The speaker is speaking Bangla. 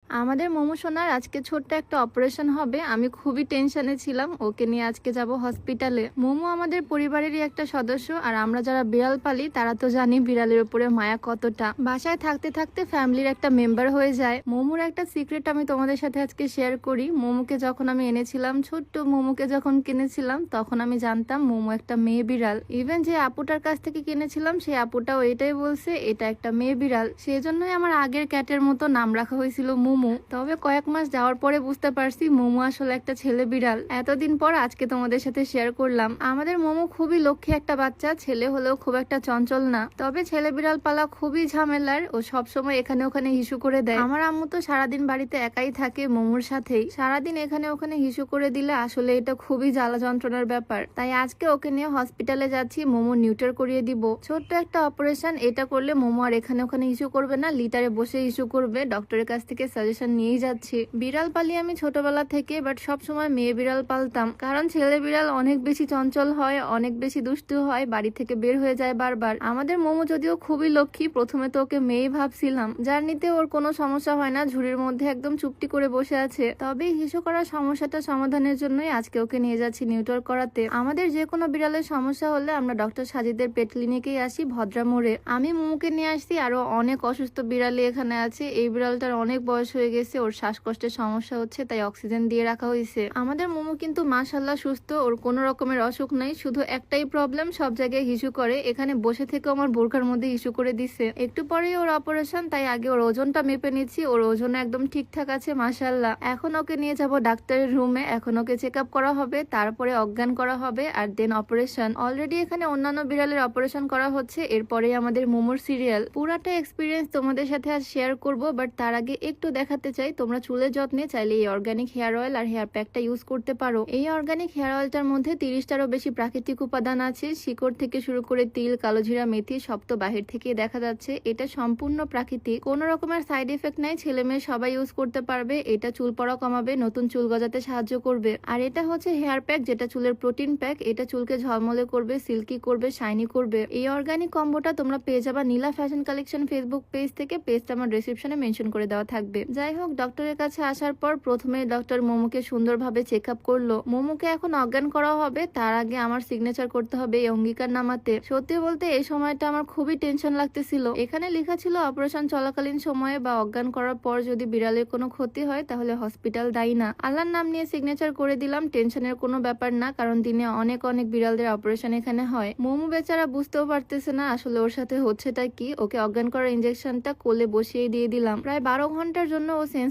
আমাদের মোমো সোনার আজকে ছোট্ট একটা অপারেশন হবে। আমি খুবই টেনশনে ছিলাম। ওকে নিয়ে আজকে যাব হসপিটালে। মোমো আমাদের পরিবারেরই একটা সদস্য, আর আমরা যারা বিড়াল পালি তারা তো জানি বিড়ালের উপরে মায়া কতটা। বাসায় থাকতে থাকতে ফ্যামিলির একটা মেম্বার হয়ে যায়। মোমোর একটা সিক্রেট আমি তোমাদের সাথে আজকে শেয়ার করি। মোমোকে যখন আমি এনেছিলাম, ছোট্ট মোমোকে যখন কিনেছিলাম, তখন আমি জানতাম মোমো একটা মেয়ে বিড়াল। ইভেন যে আপুটার কাছ থেকে কিনেছিলাম সেই আপুটাও এটাই বলছে এটা একটা মেয়ে বিড়াল। সেই জন্যই আমার আগের ক্যাটের মতো নাম রাখা হয়েছিল মোমো। তবে কয়েক মাস যাওয়ার পরে বুঝতে পারছি মোমো আসলে একটা ছেলে বিড়াল। এতদিন পর আজকে তোমাদের সাথে শেয়ার করলাম। আমাদের মোমো খুবই লক্ষ্মী একটা বাচ্চা, ছেলে হলেও খুব একটা চঞ্চল না। তবে ছেলে বিড়াল পালা খুবই ঝামেলার। ও সবসময় এখানে ওখানে হিসু করে দেয়। আমার আম্মু তো সারাদিন বাড়িতে একাই থাকে মোমোর সাথেই। সারাদিন এখানে ওখানে হিসু করে দিলে আসলে এটা খুবই জ্বালা যন্ত্রণার ব্যাপার। তাই আজকে ওকে নিয়ে হসপিটালে যাচ্ছি, মোমো নিউটার করিয়ে দিব। ছোট্ট একটা অপারেশন, এটা করলে মোমো আর এখানে ওখানে হিসু করবে না, লিটারে বসে হিসু করবে। ডক্টরের কাছ থেকে সাজেশন নিয়েই যাচ্ছি। বিড়াল পালি আমি ছোটবেলা থেকে, বাট সব সময় মেয়ে বিড়াল পালতাম, কারণ ছেলে বিড়াল অনেক বেশি চঞ্চল হয়, অনেক বেশি দুষ্টু হয়, বাড়ি থেকে বের হয়ে যায় বারবার। আমাদের মোমো যদিও খুবই লক্ষ্মী, প্রথমে তো ওকে মেয়েই ভাবছিলাম। জার্নিতে ওর কোনো সমস্যা হয় না, ঝুড়ির মধ্যে একদম চুপটি করে বসে আছে। তবে হিসু করার সমস্যাটা সমাধানের জন্যই আজকে ওকে নিয়ে যাচ্ছি নিউটার করাতে। আমাদের যে কোনো বিড়ালের সমস্যা হলে আমরা ডক্টর সাজিদের পেট ক্লিনিকেই আসি ভদ্রা মোড়ে। আমি মোমোকে নিয়ে আসছি, আরো অনেক অসুস্থ বিড়ালি এখানে আছে। এই বিড়ালটার অনেক বয়স হয়ে গেছে, ওর শ্বাসকষ্টের সমস্যা হচ্ছে, তাই অক্সিজেন দিয়ে রাখা হয়েছে। আমাদের মোমো কিন্তু মাশাল্লাহ সুস্থ, ওর কোনো রকমের অসুখ নাই। শুধু একটাই প্রবলেম, সব জায়গায় হিসু করে। এখানে বসে থেকে আমার বোরখার মধ্যে হিসু করে দিছে। একটু পরেই ওর অপারেশন, তাই আগে ওর ওজনটা মেপে নিচ্ছি। ওর ওজন একদম ঠিকঠাক আছে মাশাল্লাহ। এখন ওকে নিয়ে যাব ডাক্তারের রুমে। এখন ওকে চেক আপ করা হবে, তারপরে অজ্ঞান করা হবে, আর দেন অপারেশন। অলরেডি এখানে অন্যান্য বিড়ালের অপারেশন করা হচ্ছে, এরপরেই আমাদের মোমোর সিরিয়াল। পুরাটা এক্সপিরিয়েন্স তোমাদের সাথে আজ শেয়ার করব, বাট তার আগে একটু দেখাতে চাই তোমরা চুলের যত্নে চাইলে এই অর্গানিক হেয়ার অয়েল আর হেয়ার প্যাকটা ইউজ করতে পারো। এই অর্গানিক হেয়ার অয়েলটার মধ্যে 30টারও বেশি প্রাকৃতিক উপাদান আছে। শিকড় থেকে শুরু করে তিল, কালোজিরা, মেথি সব তো বাহির থেকে দেখা যাচ্ছে। এটা সম্পূর্ণ প্রাকৃতিক, কোনো রকমের সাইড এফেক্ট নাই। ছেলে মেয়ে সবাই ইউজ করতে পারবে। এটা চুল পড়া কমাবে, নতুন চুল গজাতে সাহায্য করবে। আর এটা হচ্ছে হেয়ার প্যাক, যেটা চুলের প্রোটিন প্যাক। এটা চুলকে ঝলমলে করবে, সিল্কি করবে, শাইনি করবে। এই অর্গানিক কম্বোটা তোমরা পেয়ে যাবা নীলা ফ্যাশন কালেকশন ফেসবুক পেজ থেকে। পেজটা আমার ডেসক্রিপশনে মেনশন করে দেওয়া থাকবে। যাই হোক, ডক্টরের কাছে আসার পর প্রথমে ডক্টর মোমোকে সুন্দরভাবে চেক আপ করলো। মোমোকে এখন অজ্ঞান করা হবে, তার আগে আমার সিগনেচার করতে হবে এই অঙ্গীকার নামাতে। সত্যি বলতে এই সময়টা আমার খুবই টেনশন লাগতেছিল। এখানে লেখা ছিল অপারেশন চলাকালীন সময়ে বা অজ্ঞান করার পর যদি বিড়ালের কোনো ক্ষতি হয় তাহলে হসপিটাল দায়ী না। আল্লাহর নাম নিয়ে সিগনেচার করে দিলাম। টেনশনের কোনো ব্যাপার না, কারণ দিনে অনেক অনেক বিড়ালদের অপারেশন এখানে হয়। মোমো বেচারা বুঝতেও পারতেছে না আসলে ওর সাথে হচ্ছেটা কি। ওকে অজ্ঞান করার ইনজেকশনটা কোলে বসিয়ে দিয়ে দিলাম। প্রায় 12 ঘন্টার জন্য ও সেন্স